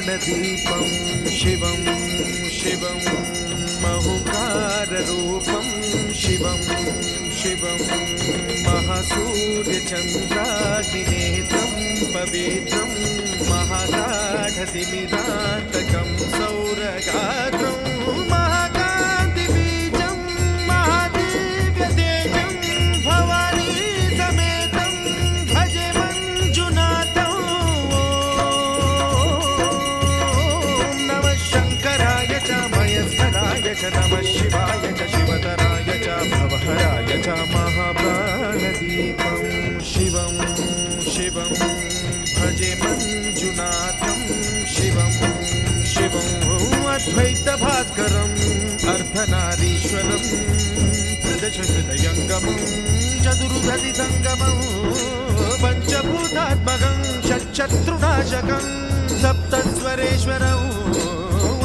प्राणदीपं शिवं शिवं महुकाररूपं शिवं शिवं महासूर्यचन्द्राग्निनेत्रं पवित्रं महागाढतिमिरान्तकं सौरगात्रं महाकान्तिबीजं महादिव्यतेजं भवानी समेतं भजे मञ्जुनाथं। ॐ नमः शङ्कराय च मयस्कराय च नमः शिवाय च शिवतराय च भवहराय च महाप्राणदीपं शिवं शिवं भजे मञ्जुनाथं शिवं शिवं अद्वैतभास्करम् अर्धनारीश्वरं त्रिदशहृदयङ्गमं चतुर्दधिसङ्गमं पञ्चभूतात्मकं षट्शत्रुनाशकं सप्तस्वरेश्वरं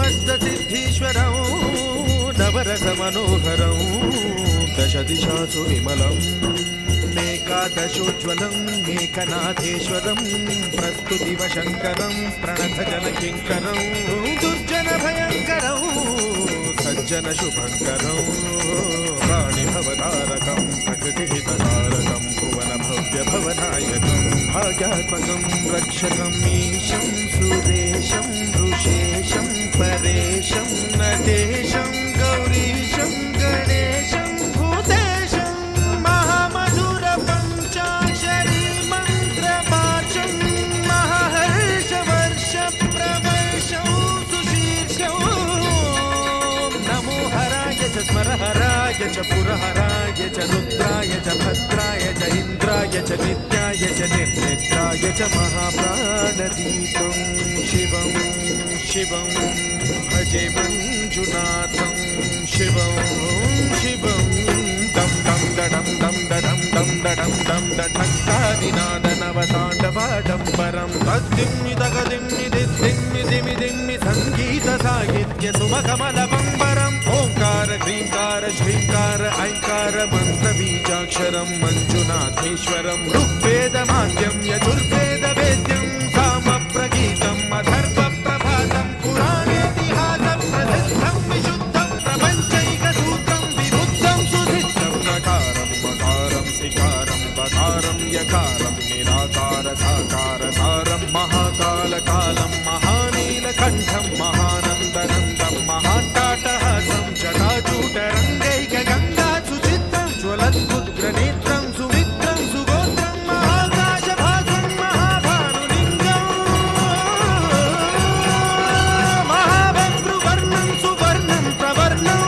अष्टसिद्धीश्वरं नवरसमनोहरं दशदिशासु विमलम् एकादशोज्ज्वलं मेकनाथेश्वरं प्रस्तुतिवशङ्करं प्रणतजनकिङ्करं दुर्जनभयङ्करं सज्जनशुभङ्करं प्राणिभवतारकं प्रकृतिहितकारकं भुवनभव्यभवनायकं भाग्यात्मकं रक्षकम् ईशं सुरेशं ऋषेशं परेशं नटेशं गौरीशं गणेशं भूतेशं महामधुरपञ्चाक्षरी मन्त्रपाशं महाहर्षवर्षप्रवर्षं सुशीर्षं नमो हराय च स्मरहराय च पुरहराय च रुद्राय च भद्राय च इन्द्राय च नित्याय च निर्निद्राय च महाप्राणदीपं शिवं शिवं भजे मञ्जुनाथं शिवं शिवं दं दं दडं दं दडं दं दडं दं दठक्कादिनादनवताण्डवाडम्बरं तद्दिम्मि तगदिम्मि दिद्दिम्मि दिमि दिम्मि सङ्गीतसाहित्य सुमकमलबम्बरम् ओङ्कार ह्रीङ्कार श्रीङ्कार ऐङ्कार मन्त्रबीजाक्षरं मञ्जुनाथेश्वरं ऋग्वेदमाद्यं यजुर्वेदवेद्यं सामप्रगीतम् अथर्वप्रभातं पुराणेतिहासं प्रसिद्धं विशुद्धं प्रपञ्चैकसूत्रं विबुद्धं सुसिद्धं नकारं मकारं सिकारं बकारं यकारं निराकार साकार सारं महाकालकालं महानीलकण्ठं महानन्दनन्दं महाट्टाटहासं जटाजूटरङ्गैकगङ्गा सुचित्रं ज्वलद्भुद्रनेत्रं सुमित्रं सुगोत्रं महाकाशभासं महाभानुलिङ्गं महाबभ्रुवर्णं सुवर्णं प्रवर्णं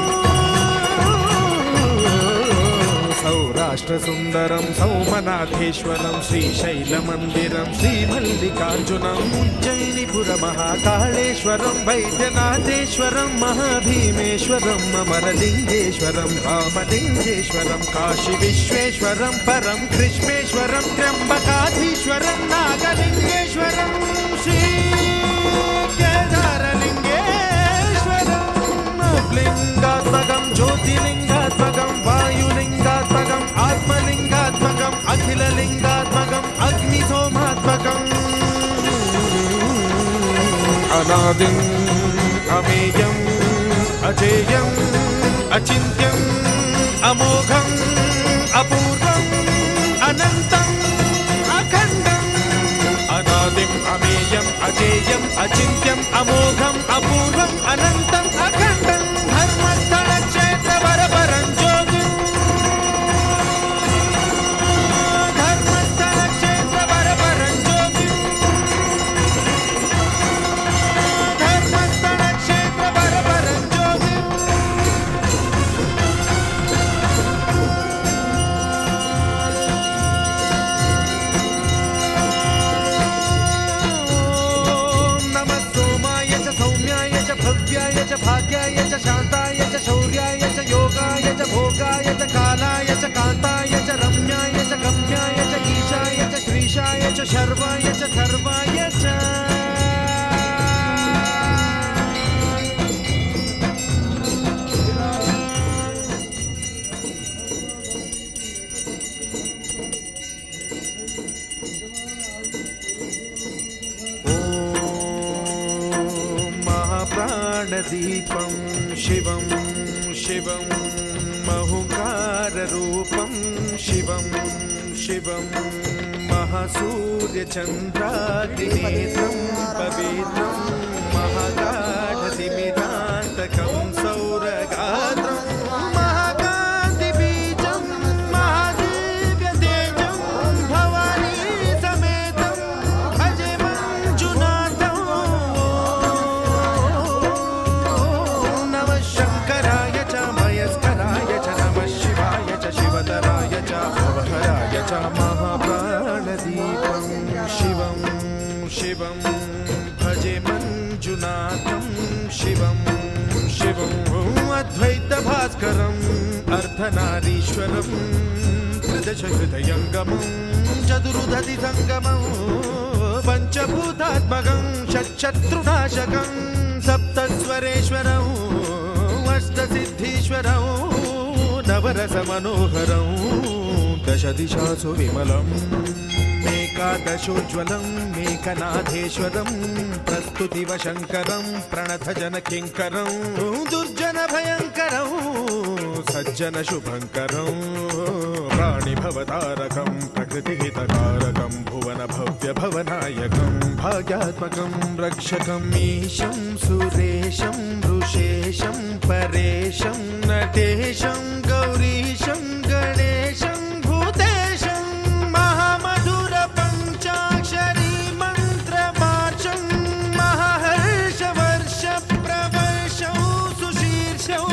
सौराष्ट्रसुन्दरं सौमनाथेश्वरं श्रीशैलमन्दिरं श्रीमल्लिकार्जुनम् उज्जयिनीपुरमहाकाळेश्वरं वैद्यनाथेश्वरं महाभीमेश्वरं अमरलिङ्गेश्वरं रामलिङ्गेश्वरं काशीविश्वेश्वरं परं कृष्णेश्वरं त्र्यम्बकाधीश्वरं नागलिङ्गेश्वरं श्रीकेदारलिङ्गेश्वरं लिङ्गात्मकं ज्योतिलिङ्गात्मकं वायुलिङ्गात्मकम् आत्मलिङ्गात्मकम् अखिललिङ्गात्मकम् अग्निसोमात्मकम् अनादिम् अमेयम् अजेयम् अचिन्त्यम् अमोघम् अपूर्वम् अनन्तम् अखण्डम् अनादिम् अमेयम् अजेयम् अचिन्त्यम् अमोघम् अपूर्वम् अनन्तम् अखण्डम् धर्मस्थलक्षेत्रवरपरं ज्योतिम् धर्मस्थलक्षेत्रवरपरं ज्योतिम् धर्मस्थलक्षेत्रवरपरं ज्योतिम् नमः सोमाय च सौम्याय च भव्याय च भाग्याय च शान्ताय च शौर्याय च योगाय च भोगाय च कालाय च कान्ताय च रम्याय च गम्याय च ईशाय च श्रीशाय च शर्वाय च सर्वाय च प्राणदीपं शिवं शिवं महुकाररूपं शिवं शिवं महासूर्यचन्द्राग्निनेत्रं पवित्रं महागाढतिमिरान्तकं सौरगात्रं महाकान्तिबीजं महादिव्यतेजं भवानी समेतं भजे मञ्जुनाथं। नमः शङ्कराय च मयस्कराय च नमः शिवाय च शिवतराय च भवहराय च महाप्राणदीपं शिवं शिवं भजे मञ्जुनाथं शिवं शिवं अद्वैतभास्करम् अर्धनारीश्वरं त्रिदशहृदयङ्गमं चतुर्दधिसङ्गमं पञ्चभूतात्मकं षट्शत्रुनाशकं सप्तस्वरेश्वरम् अष्टसिद्धीश्वरं नवरसमनोहरं दशदिशासु विमलम् एकादशोज्ज्वलं मेकनाथेश्वरं प्रस्तुतिवशङ्करं प्रणतजनकिङ्करं दुर्जनभयङ्करं सज्जनशुभङ्करं प्राणिभवतारकं प्रकृतिहितकारकं भुवनभव्यभवनायकं भाग्यात्मकं रक्षकं ईशं सुरेशं ऋषेशं परेशं नटेशं गौरीशं गणेशं भूतेशं महामधुरपञ्चाक्षरी मन्त्रमार्चं महाहर्षवर्षप्रवर्षं सुशीर्षं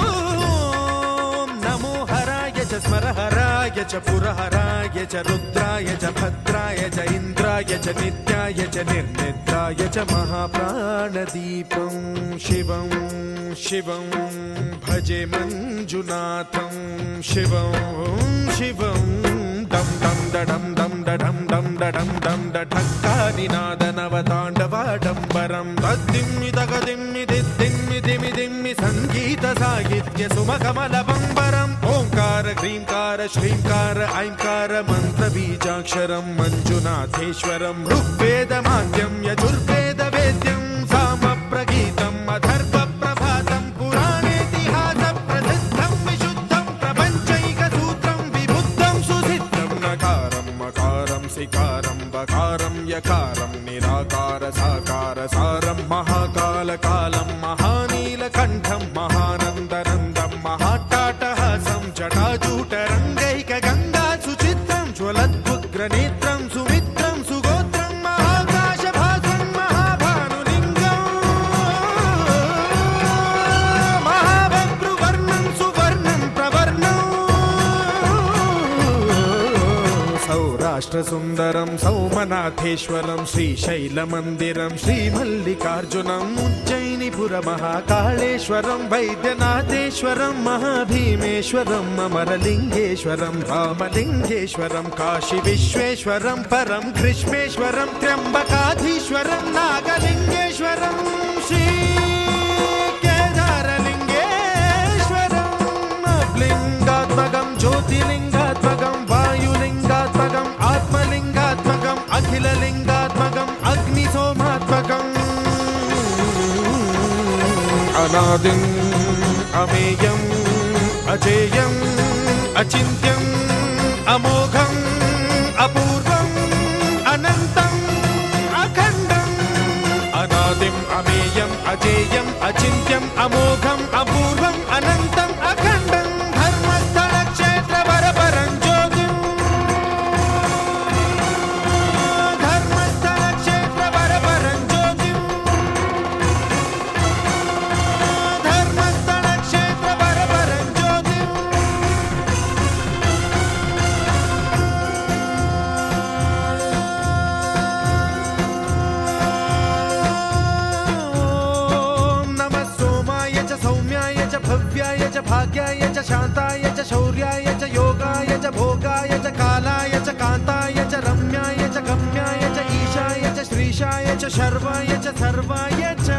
नमो हराय च स्मरहराय च पुरहराय च रुद्राय च भद्राय च इन्द्राय च नित्याय च निर्निद्राय च महाप्राणदीपं शिवं शिवं भजे मञ्जुनाथं शिवं शिवं दं दं दडं दं दडं दं दडं दं डठक्कानिनादनवताण्डवाडम्बरं तद्दिम्मि तगदिम्मि दिद्दिम्मि दिमि दिम्मि सङ्गीतसाहित्य सुमकमलबम्बरम् ओङ्कार ह्रीङ्कार श्रीङ्कार ऐङ्कार मन्त्रबीजाक्षरं मञ्जुनाथेश्वरं ऋग्वेदमाद्यं यजुर्वेदवेद्यं सामप्रगीतम् अथर्वप्रभातं पुराणेतिहासप्रसिद्धं विशुद्धं प्रपञ्चैकसूत्रं विबुद्धं सुसिद्धं नकारं मकारं सिकारं बकारं यकारं निराकार साकार सारं महाकालकालं महानीलकण्ठं महानन्दनन्दं महाट्टाटहासं जटाजूटरङ्गैकगङ्गा सुचित्रं ज्वलद्भुग्रनेत्रं सुमित्रं सुगोत्रं महाकाशभासं महाभानुलिङ्गं महाभद्रुवर्णं सुवर्णं प्रवर्णं सौराष्ट्रसुन्दरं सौमनाथेश्वरं श्रीशैलमन्दिरं श्रीमल्लिकार्जुनम् उज्जयिनीपुरमहाकाळेश्वरं वैद्यनाथेश्वरं महाभीमेश्वरम् अमरलिङ्गेश्वरं रामलिङ्गेश्वरं काशीविश्वेश्वरं परं कृष्णेश्वरं त्र्यम्बकाधीश्वरं नागलिङ्गेश्वरं श्रीकेदारलिङ्गेश्वरम् लिङ्गात्मकं ज्योतिलिङ्गात्मकं वायुलिङ्गात्मकम् आत्मलिङ्गात्मकम् अखिललिङ्गात्मकम् अग्निसोमात्मकम् अनादिम् अमेयम् अजेयम् अचिन्त्यम् अमोघम् अपूर्वम् अनन्तम् अखण्डम् अनादिम् अमेयम् अजेयम् अचिन्त्यम् अमोघम् अपूर्वम् अनन्तम् अखण्डम् धर्मस्थलक्षेत्रवरपरं ज्योतिम् धर्मस्थलक्षेत्रवरपरं ज्योतिम् धर्मस्थलक्षेत्रवरपरं ज्योतिम् नमः सोमाय च सौम्याय च भव्याय च भाग्याय च शान्ताय च शौर्याय च योगाय च भोगाय च कालाय च कान्ताय च रम्याय च गम्याय च ईशाय च श्रीशाय च शर्वाय च सर्वाय च